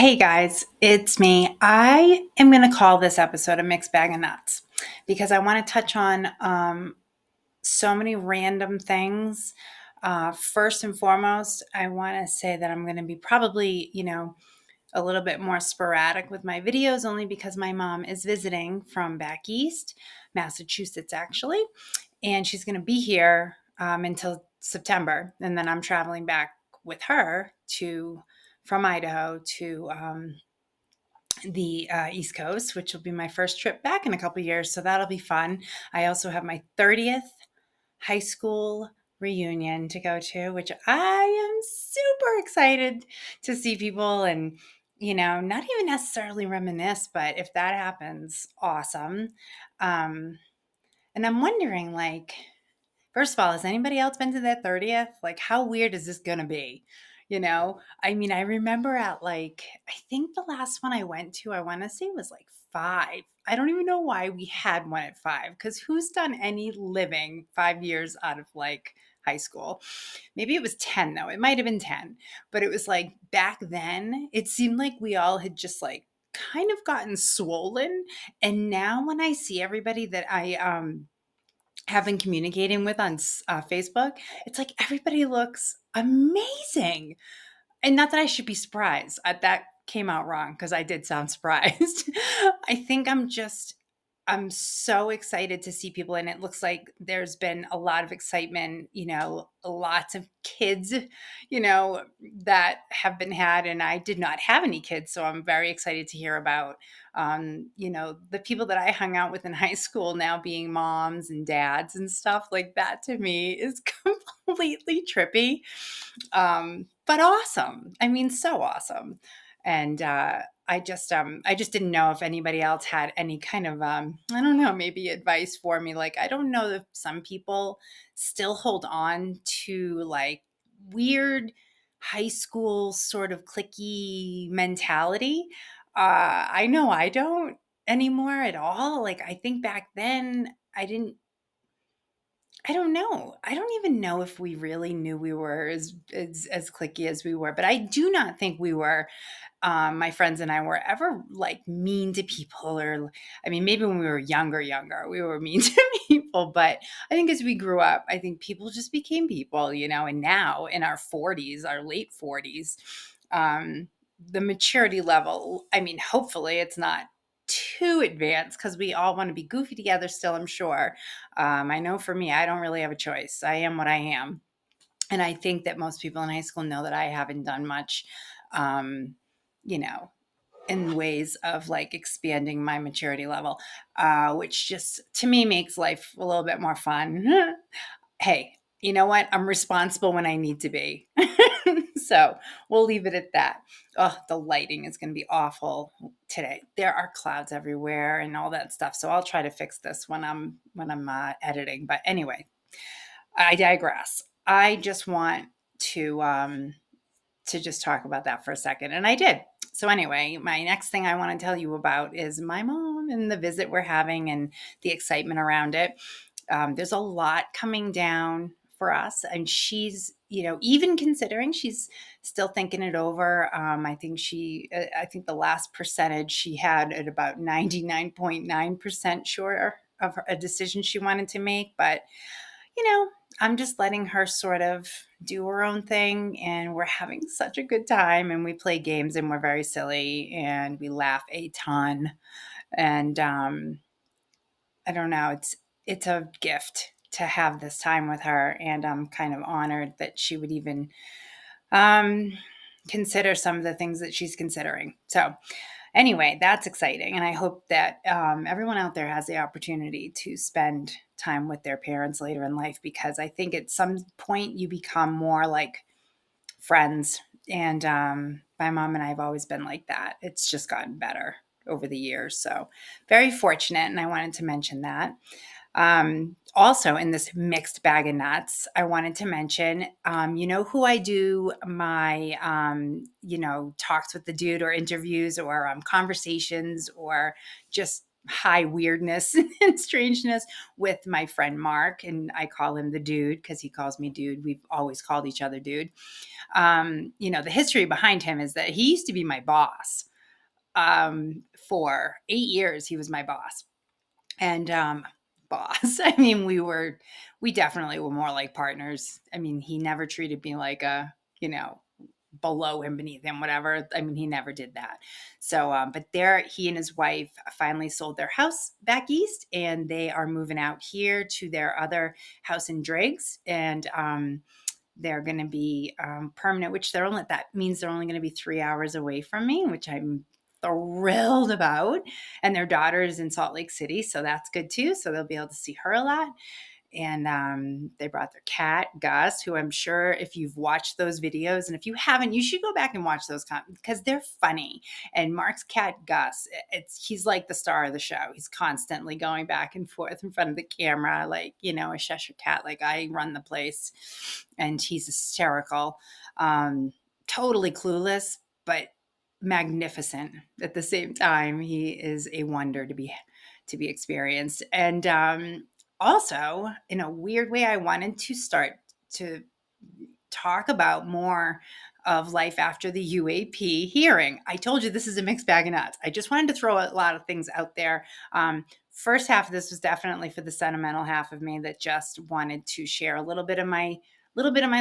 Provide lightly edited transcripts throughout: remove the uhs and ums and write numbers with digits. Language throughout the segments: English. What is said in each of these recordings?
Hey guys, it's me. I am going to call this episode a mixed bag of nuts because I want to touch on so many random things. First and foremost, I want to say that I'm going to be probably, a little bit more sporadic with my videos only because my mom is visiting from back east, Massachusetts, actually, and she's going to be here until September. And then I'm traveling back with her from Idaho to the East Coast, which will be my first trip back in a couple years. So that'll be fun. I also have my 30th high school reunion to go to, which I am super excited to see people and, not even necessarily reminisce, but if that happens, awesome. Um, and I'm wondering, like, first of all, has anybody else been to their 30th? Like, how weird is this gonna be? I mean, I remember I think the last one I went to, I want to say was like five. I don't even know why we had one at five, because who's done any living 5 years out of like high school? Maybe it was 10, though. It might have been 10. But it was like back then, it seemed like we all had just like kind of gotten swollen. And now when I see everybody that I, have been communicating with on Facebook, it's like everybody looks amazing. And not that I should be surprised. That came out wrong because I did sound surprised. I think I'm so excited to see people, and it looks like there's been a lot of excitement, lots of kids, that have been had. And I did not have any kids. So I'm very excited to hear about, the people that I hung out with in high school now being moms and dads and stuff like that. To me is completely trippy, but awesome. I mean, so awesome. And I just didn't know if anybody else had any kind of I don't know, maybe advice for me. Like, I don't know if some people still hold on to like weird high school sort of clicky mentality. I know I don't anymore at all. Like, I think back then I don't know. I don't even know if we really knew we were as clicky as we were, but I do not think we were. My friends and I were ever like mean to people, or I mean, maybe when we were younger, we were mean to people. But I think as we grew up, I think people just became people, And now in our 40s, our late 40s, um, the maturity level. I mean, hopefully, it's not too advanced because we all want to be goofy together still, I'm sure. I know for me, I don't really have a choice. I am what I am. And I think that most people in high school know that I haven't done much, um, you know, in ways of like expanding my maturity level, which just to me makes life a little bit more fun. Hey, you know what? I'm responsible when I need to be. So we'll leave it at that. Oh, the lighting is going to be awful today. There are clouds everywhere and all that stuff. So I'll try to fix this when I'm editing. But anyway, I digress. I just want to just talk about that for a second, and I did. So anyway, my next thing I want to tell you about is my mom and the visit we're having and the excitement around it. There's a lot coming down for us, and she's, even considering, she's still thinking it over. I think the last percentage she had at about 99.9% sure of a decision she wanted to make, but you know, I'm just letting her sort of do her own thing, and we're having such a good time, and we play games, and we're very silly, and we laugh a ton. And I don't know, it's a gift to have this time with her, and I'm kind of honored that she would even um, consider some of the things that she's considering. So anyway, that's exciting. And I hope that everyone out there has the opportunity to spend time with their parents later in life, because I think at some point you become more like friends. And my mom and I have always been like that. It's just gotten better over the years. So very fortunate. And I wanted to mention that. Also, in this mixed bag of nuts, I wanted to mention, who I do my, talks with the dude or interviews or conversations or just high weirdness and strangeness with my friend Mark, and I call him the dude because he calls me dude. We've always called each other dude. The history behind him is that he used to be my boss. For 8 years, he was my boss. And boss, I mean, we definitely were more like partners. I mean, he never treated me like you know, below him, beneath him, whatever. I mean, he never did that. So, but he and his wife finally sold their house back east, and they are moving out here to their other house in Driggs. And they're going to be permanent, which that means they're only going to be 3 hours away from me, which I'm thrilled about. And their daughter is in Salt Lake City, so that's good too. So they'll be able to see her a lot. And they brought their cat Gus, who I'm sure if you've watched those videos, and if you haven't, you should go back and watch those because they're funny. And Mark's cat Gus, he's like the star of the show. He's constantly going back and forth in front of the camera, like a Cheshire cat. Like I run the place, and he's hysterical, totally clueless, but magnificent at the same time. He is a wonder to be experienced. And also, in a weird way, I wanted to start to talk about more of life after the UAP hearing. I told you this is a mixed bag of nuts. I just wanted to throw a lot of things out there. First half of this was definitely for the sentimental half of me that just wanted to share a little bit of my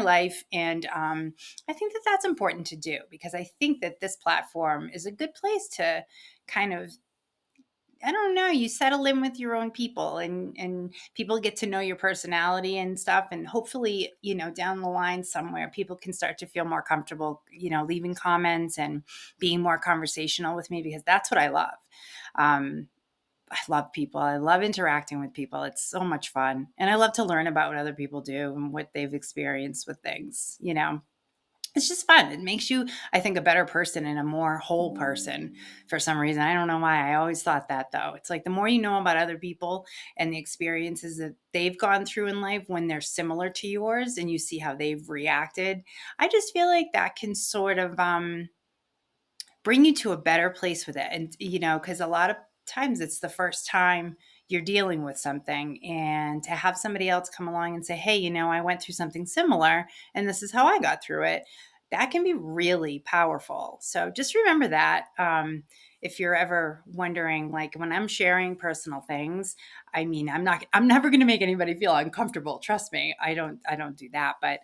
life, and I think that that's important to do because I think that this platform is a good place to kind of, I don't know, you settle in with your own people, and people get to know your personality and stuff, and hopefully, down the line somewhere people can start to feel more comfortable, leaving comments and being more conversational with me because that's what I love. I love people. I love interacting with people. It's so much fun. And I love to learn about what other people do and what they've experienced with things. It's just fun. It makes you, I think, a better person and a more whole person for some reason. I don't know why. I always thought that though. It's like the more you know about other people and the experiences that they've gone through in life when they're similar to yours and you see how they've reacted, I just feel like that can sort of bring you to a better place with it. And, because a lot of times it's the first time you're dealing with something, and to have somebody else come along and say, hey, I went through something similar and this is how I got through it, that can be really powerful. So just remember that. If you're ever wondering, like when I'm sharing personal things, I mean, I'm never going to make anybody feel uncomfortable. Trust me. I don't do that. But,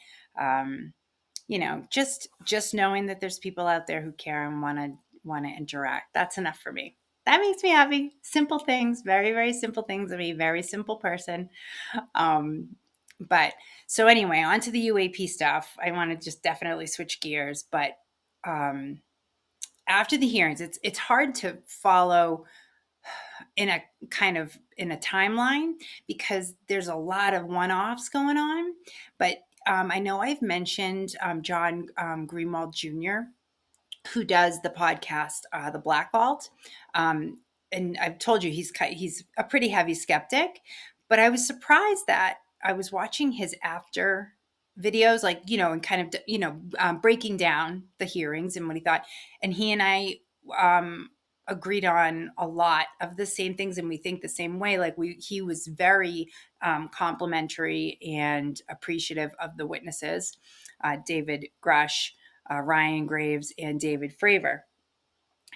just knowing that there's people out there who care and want to interact, that's enough for me. That makes me happy. Simple things, very, very simple things. I'm a very simple person. um but so anyway, on to the UAP stuff. I want to just definitely switch gears, but um after the hearings, it's hard to follow in a timeline because there's a lot of one-offs going on. But I know I've mentioned John Greenwald Jr., who does the podcast, The Black Vault. And I've told you he's a pretty heavy skeptic, but I was surprised that I was watching his after videos, like, and kind of, breaking down the hearings and what he thought. And he and I agreed on a lot of the same things, and we think the same way. Like he was very complimentary and appreciative of the witnesses, David Grush, Ryan Graves, and David Fravor.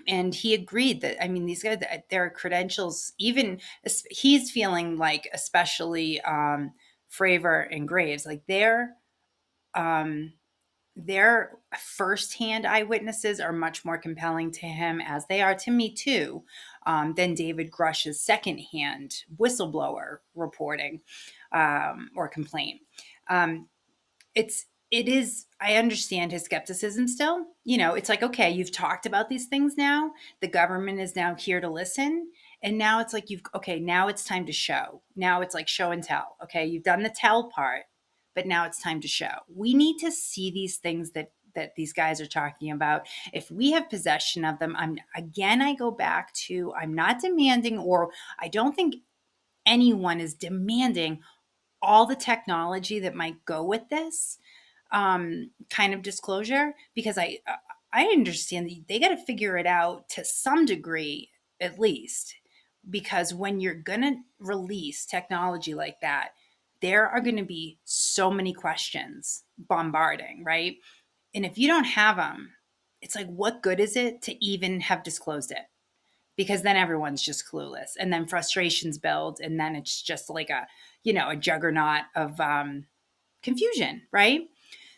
And he agreed that, I mean, these guys, their credentials, even he's feeling like, especially Fravor and Graves, like um, their firsthand eyewitnesses are much more compelling to him, as they are to me too, than David Grush's secondhand whistleblower reporting or complaint. Um, it is, I understand his skepticism still. It's like, okay, you've talked about these things now. The government is now here to listen. And now it's like, now it's time to show. Now it's like show and tell. Okay, you've done the tell part, but now it's time to show. We need to see these things that these guys are talking about. If we have possession of them, I go back to, I'm not demanding, or I don't think anyone is demanding all the technology that might go with this kind of disclosure, because I understand that they got to figure it out to some degree, at least. because when you're going to release technology like that, there are going to be so many questions bombarding, right? And if you don't have them, it's like, what good is it to even have disclosed it? Because then everyone's just clueless, and then frustrations build, and then it's just like a juggernaut of confusion, right?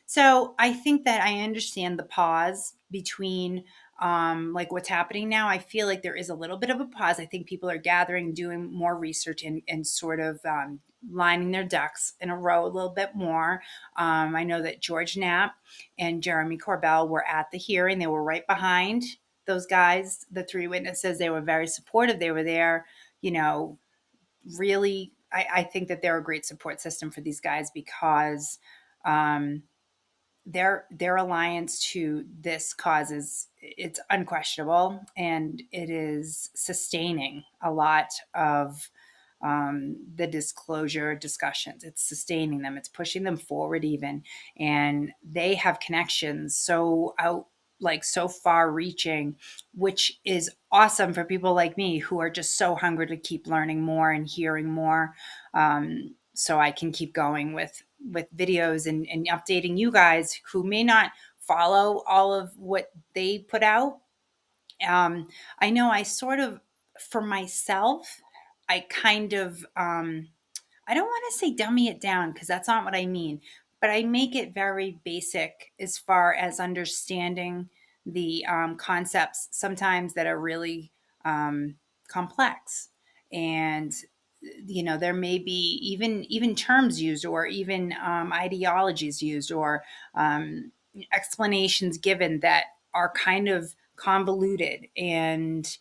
So I think that I understand the pause between like what's happening now. I feel like there is a little bit of a pause. I think people are gathering, doing more research, and sort of lining their ducks in a row a little bit more. I know that George Knapp and Jeremy Corbell were at the hearing. They were right behind those guys, the three witnesses. They were very supportive. They were there, you know, really. I think that they're a great support system for these guys because um, their alliance to this cause is, it's unquestionable, and it is sustaining a lot of the disclosure discussions. It's sustaining them, it's pushing them forward even, and they have connections so out, like so far reaching, which is awesome for people like me who are just so hungry to keep learning more and hearing more, so I can keep going with videos and updating you guys who may not follow all of what they put out. um, I know I sort of, for myself, I kind of, I don't want to say dummy it down because that's not what I mean, but I make it very basic as far as understanding the concepts sometimes that are really complex. And there may be even terms used, or even ideologies used, or explanations given that are kind of convoluted. And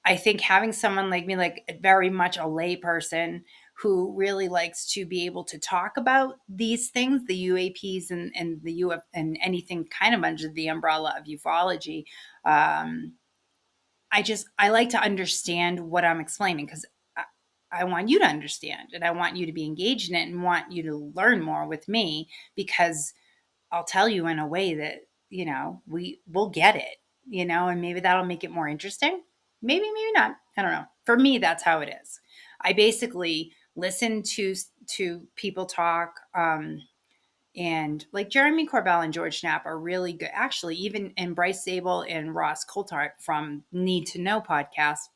I think having someone like me, like very much a lay person who really likes to be able to talk about these things, the UAPs and the UF and anything kind of under the umbrella of ufology. Um, I like to understand what I'm explaining, because I want you to understand, and I want you to be engaged in it, and want you to learn more with me, because I'll tell you in a way that, we will get it, and maybe that'll make it more interesting. Maybe not. I don't know. For me, that's how it is. I basically listen to people talk, and like Jeremy Corbell and George Knapp are really good. Actually, even and Bryce Zabel and Ross Coulthart from Need to Know podcast,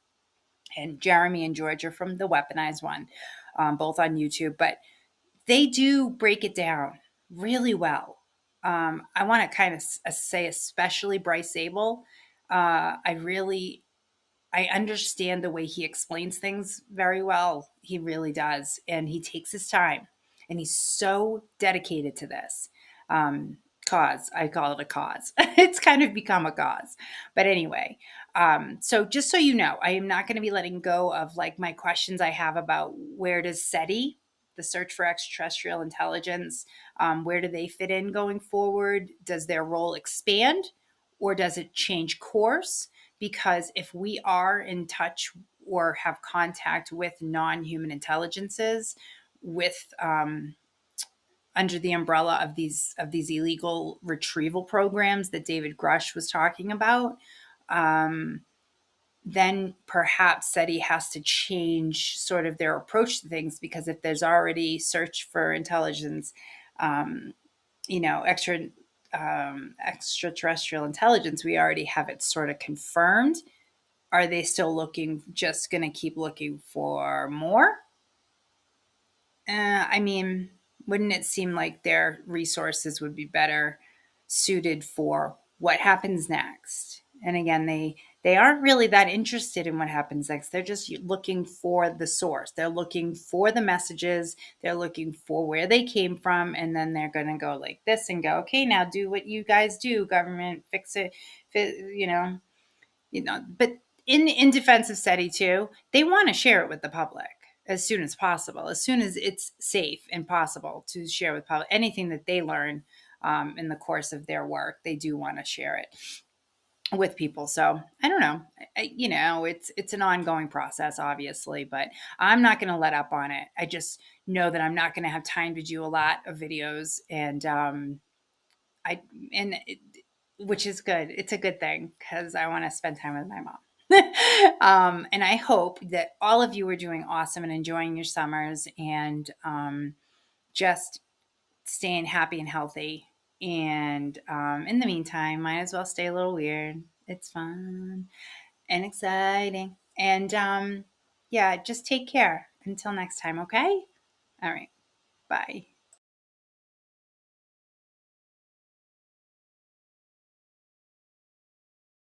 and Jeremy and George are from the Weaponized one, both on YouTube. But they do break it down really well. I want to kind of say, especially Bryce Zabel. I understand the way he explains things very well. He really does. And he takes his time, and he's so dedicated to this cause. I call it a cause. It's kind of become a cause. But anyway, so just so you know, I am not going to be letting go of like my questions I have about where does SETI, the search for extraterrestrial intelligence, where do they fit in going forward? Does their role expand, or does it change course? Because if we are in touch or have contact with non-human intelligences, with under the umbrella of these illegal retrieval programs that David Grush was talking about, um, then perhaps SETI has to change sort of their approach to things, because if there's already search for intelligence, um, extraterrestrial intelligence, we already have it sort of confirmed. Are they still just going to keep looking for more? I mean, wouldn't it seem like their resources would be better suited for what happens next? And again, they aren't really that interested in what happens next. They're just looking for the source. They're looking for the messages. They're looking for where they came from, and then they're going to go like this and go, okay, now do what you guys do, government, fix it, but in defense of SETI too, they want to share it with the public as soon as possible, as soon as it's safe and possible to share with public anything that they learn in the course of their work. They do want to share it with people. So I don't know. It's an ongoing process, obviously, but I'm not going to let up on it. I just know that I'm not going to have time to do a lot of videos, and I and it, which is good. It's a good thing because I want to spend time with my mom. And I hope that all of you are doing awesome and enjoying your summers and just staying happy and healthy. And in the meantime, might as well stay a little weird. It's fun and exciting. And yeah, just take care. Until next time, okay? All right. Bye.